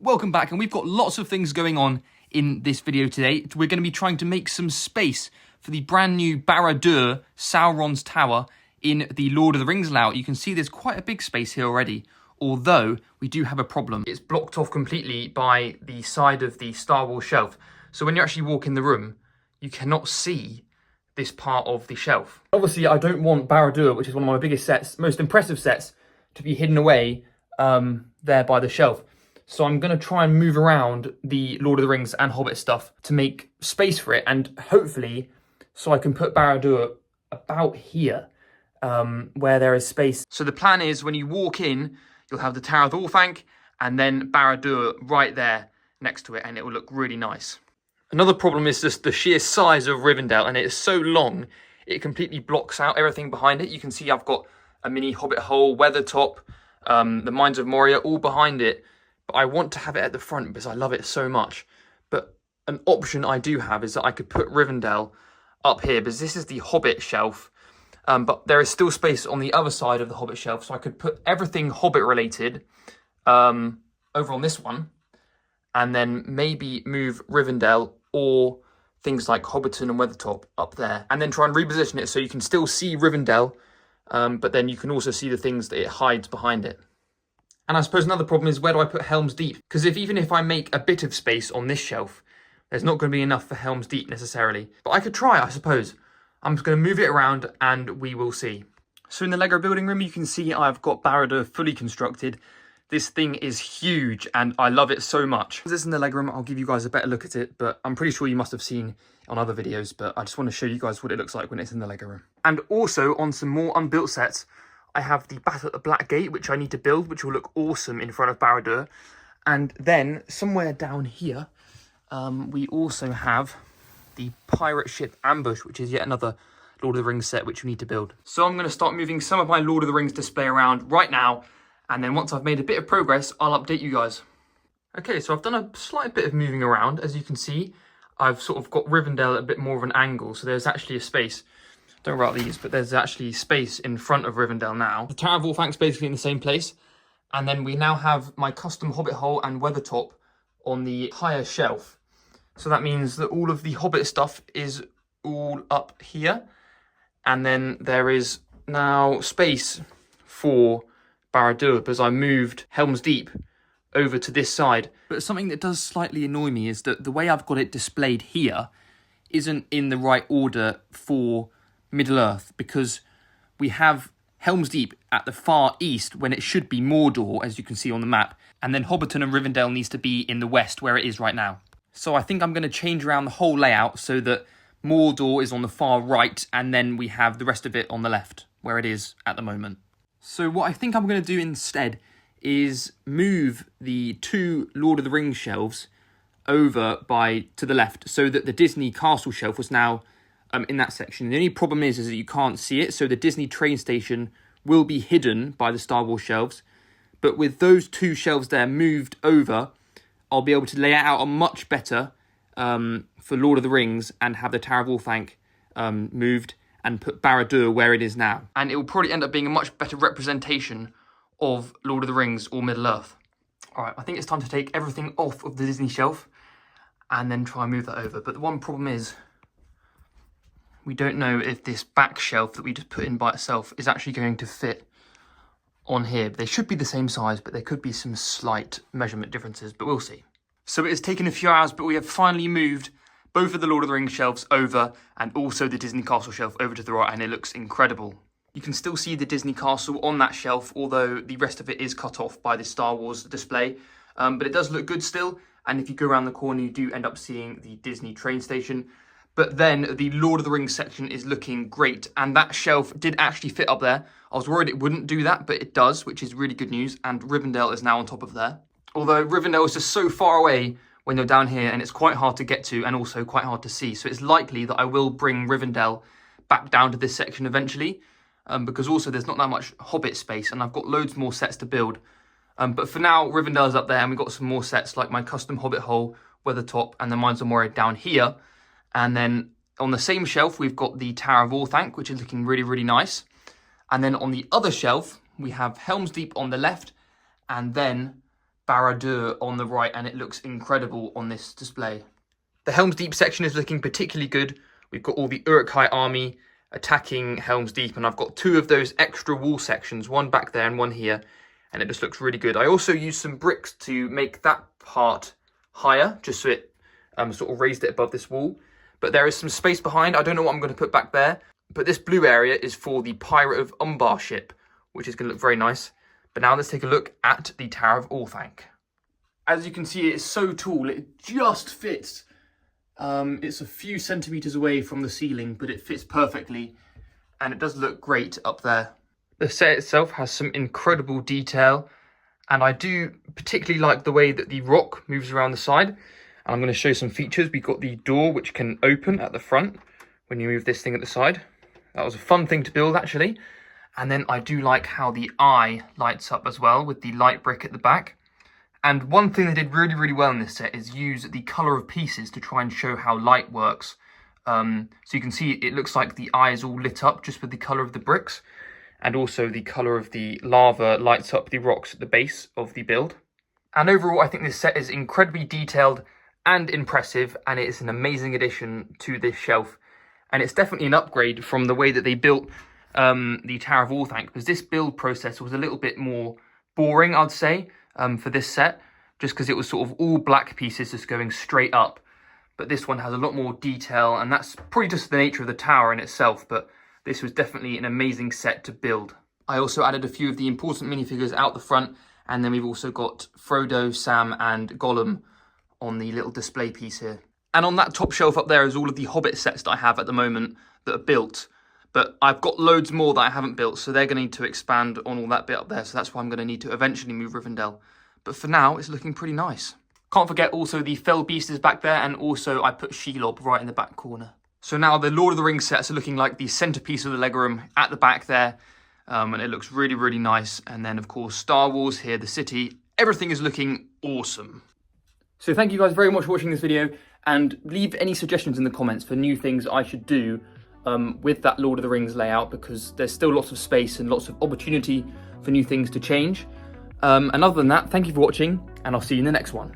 Welcome back, and we've got lots of things going on in this video today. We're going to be trying to make some space for the brand new Barad-Dur, Sauron's Tower, in the Lord of the Rings layout. You can see there's quite a big space here already, although we do have a problem. It's blocked off completely by the side of the Star Wars shelf. So when you actually walk in the room, you cannot see this part of the shelf. Obviously, I don't want Barad-Dur, which is one of my biggest sets, most impressive sets, to be hidden away there by the shelf. So I'm going to try and move around the Lord of the Rings and Hobbit stuff to make space for it, and hopefully so I can put Barad-Dur about here where there is space. So the plan is when you walk in, you'll have the Tower of Orthanc and then Barad-Dur right there next to it, and it will look really nice. Another problem is just the sheer size of Rivendell, and it is so long, it completely blocks out everything behind it. You can see I've got a mini Hobbit hole, Weathertop, the Mines of Moria, all behind it. But I want to have it at the front because I love it so much. But an option I do have is that I could put Rivendell up here, because this is the Hobbit shelf. But there is still space on the other side of the Hobbit shelf, so I could put everything Hobbit related over on this one, and then maybe move Rivendell or things like Hobbiton and Weathertop up there, and then try and reposition it so you can still see Rivendell, but then you can also see the things that it hides behind it. And I suppose another problem is, where do I put Helm's Deep? Because even if I make a bit of space on this shelf, there's not going to be enough for Helm's Deep necessarily. But I could try, I suppose. I'm just going to move it around and we will see. So in the Lego building room, you can see I've got Barad-Dur fully constructed. This thing is huge and I love it so much. This is in the Lego room, I'll give you guys a better look at it, but I'm pretty sure you must have seen on other videos, but I just want to show you guys what it looks like when it's in the Lego room. And also on some more unbuilt sets, I have the Battle at the Black Gate, which I need to build, which will look awesome in front of Barad-Dur. And then somewhere down here, we also have the Pirate Ship Ambush, which is yet another Lord of the Rings set, which we need to build. So I'm going to start moving some of my Lord of the Rings display around right now. And then once I've made a bit of progress, I'll update you guys. Okay, so I've done a slight bit of moving around. As you can see, I've sort of got Rivendell at a bit more of an angle. So there's actually a space. Don't worry about these, but there's actually space in front of Rivendell now. The Tower of Orthanc's basically in the same place. And then we now have my custom Hobbit hole and Weathertop on the higher shelf. So that means that all of the Hobbit stuff is all up here. And then there is now space for Barad-Dur, because I moved Helm's Deep over to this side. But something that does slightly annoy me is that the way I've got it displayed here isn't in the right order for Middle-earth, because we have Helm's Deep at the far east when it should be Mordor, as you can see on the map, and then Hobbiton and Rivendell needs to be in the west where it is right now. So I think I'm going to change around the whole layout so that Mordor is on the far right and then we have the rest of it on the left where it is at the moment. So what I think I'm going to do instead is move the two Lord of the Rings shelves over to the left, so that the Disney Castle shelf was now in that section. The only problem is that you can't see it, so the Disney train station will be hidden by the Star Wars shelves. But with those two shelves there moved over, I'll be able to lay it out much better for Lord of the Rings and have the Tower of Orthanc moved and put Barad-Dur where it is now. And it will probably end up being a much better representation of Lord of the Rings or Middle-earth. All right, I think it's time to take everything off of the Disney shelf and then try and move that over. But the one problem is, we don't know if this back shelf that we just put in by itself is actually going to fit on here. They should be the same size, but there could be some slight measurement differences, but we'll see. So it has taken a few hours, but we have finally moved both of the Lord of the Rings shelves over and also the Disney Castle shelf over to the right, and it looks incredible. You can still see the Disney Castle on that shelf, although the rest of it is cut off by the Star Wars display. But it does look good still, and if you go around the corner, you do end up seeing the Disney train station. But then the Lord of the Rings section is looking great, and that shelf did actually fit up there. I was worried it wouldn't do that, but it does, which is really good news, and Rivendell is now on top of there. Although Rivendell is just so far away when you're down here, and it's quite hard to get to and also quite hard to see. So it's likely that I will bring Rivendell back down to this section eventually, because also there's not that much Hobbit space, and I've got loads more sets to build. But for now, Rivendell's up there, and we've got some more sets like my custom Hobbit hole, Weathertop, and the Mines of Moria down here. And then on the same shelf, we've got the Tower of Orthanc, which is looking really, really nice. And then on the other shelf, we have Helm's Deep on the left, and then Barad-Dur on the right, and it looks incredible on this display. The Helm's Deep section is looking particularly good. We've got all the Uruk-hai army attacking Helm's Deep, and I've got 2 of those extra wall sections, one back there and one here, and it just looks really good. I also used some bricks to make that part higher, just so it sort of raised it above this wall. But there is some space behind. I don't know what I'm going to put back there, but this blue area is for the Pirate of Umbar ship, which is going to look very nice. But now let's take a look at the Tower of Orthanc. As you can see, it's so tall, it just fits. It's a few centimetres away from the ceiling, but it fits perfectly, and it does look great up there. The set itself has some incredible detail, and I do particularly like the way that the rock moves around the side. And I'm going to show some features. We've got the door, which can open at the front when you move this thing at the side. That was a fun thing to build, actually. And then I do like how the eye lights up as well with the light brick at the back. And one thing they did really, really well in this set is use the colour of pieces to try and show how light works. So you can see it looks like the eye is all lit up just with the colour of the bricks. And also the colour of the lava lights up the rocks at the base of the build. And overall, I think this set is incredibly detailed and impressive, and it is an amazing addition to this shelf. And it's definitely an upgrade from the way that they built the Tower of Orthanc, because this build process was a little bit more boring, I'd say, for this set, just because it was sort of all black pieces just going straight up. But this one has a lot more detail, and that's probably just the nature of the tower in itself, but this was definitely an amazing set to build. I also added a few of the important minifigures out the front, and then we've also got Frodo, Sam and Gollum on the little display piece here. And on that top shelf up there is all of the Hobbit sets that I have at the moment that are built. But I've got loads more that I haven't built, so they're going to need to expand on all that bit up there. So that's why I'm going to need to eventually move Rivendell. But for now, it's looking pretty nice. Can't forget also the Fell Beast is back there, and also I put Shelob right in the back corner. So now the Lord of the Rings sets are looking like the centerpiece of the Lego room at the back there. And it looks really, really nice. And then, of course, Star Wars here, the city. Everything is looking awesome. So thank you guys very much for watching this video. And leave any suggestions in the comments for new things I should do with that Lord of the Rings layout, because there's still lots of space and lots of opportunity for new things to change. And other than that, thank you for watching, and I'll see you in the next one.